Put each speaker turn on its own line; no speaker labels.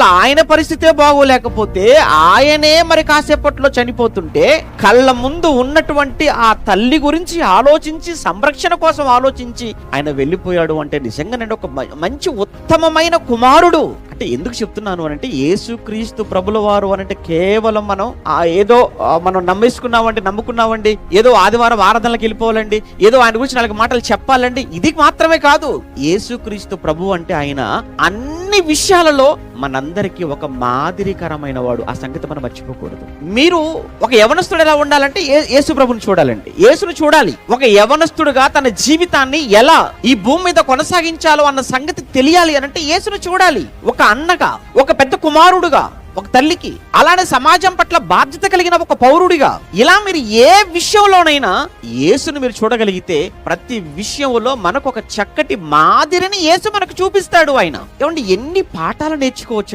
ఆయన పరిస్థితే బాగోలేకపోతే ఆయనే మరి కాసేపట్లో చనిపోతుంటే కళ్ళ ముందు ఉన్నటువంటి ఆ తల్లి గురించి ఆలోచించి సంరక్షణ కోసం ఆలోచించి ఆయన వెళ్ళిపోయాడు అంటే నిజంగా నేను ఒక మంచి ఉత్తమమైన కుమారుడు. అంటే ఎందుకు చెప్తున్నాను అనంటే యేసుక్రీస్తు ప్రభుల వారు అనంటే కేవలం మనం ఏదో మనం నమ్ముకున్నామండి, ఏదో ఆదివారం ఆరాధనలకు వెళ్ళిపోవాలండి, ఏదో ఆయన గురించి 4 మాటలు చెప్పాలండి, ఇది మాత్రమే కాదు. యేసుక్రీస్తు ప్రభు అంటే ఆయన అన్ని విషయాలలో మనందరికీ ఒక మాదిరికరమైన వాడు. ఆ సంగతి మనం మర్చిపోకూడదు. మీరు ఒక యవనస్తుడు ఎలా ఉండాలంటే యేసు ప్రభుని చూడాలండి, యేసును చూడాలి. ఒక యవనస్తుడుగా తన జీవితాన్ని ఎలా ఈ భూమి మీద కొనసాగించాలో అన్న సంగతి తెలియాలి అనంటే యేసును చూడాలి. ఒక అన్నగా, ఒక పెద్ద కుమారుడుగా, ఒక తల్లికి, అలానే సమాజం పట్ల బాధ్యత కలిగిన ఒక పౌరుడిగా, ఇలా మీరు ఏ విషయంలోనైనా యేసును మీరు చూడగలిగితే ప్రతి విషయంలో మనకు ఒక చక్కటి మాదిరిని యేసు మనకు చూపిస్తాడు. ఆయన ఏమండి ఎన్ని పాఠాలు నేర్చుకోవచ్చు.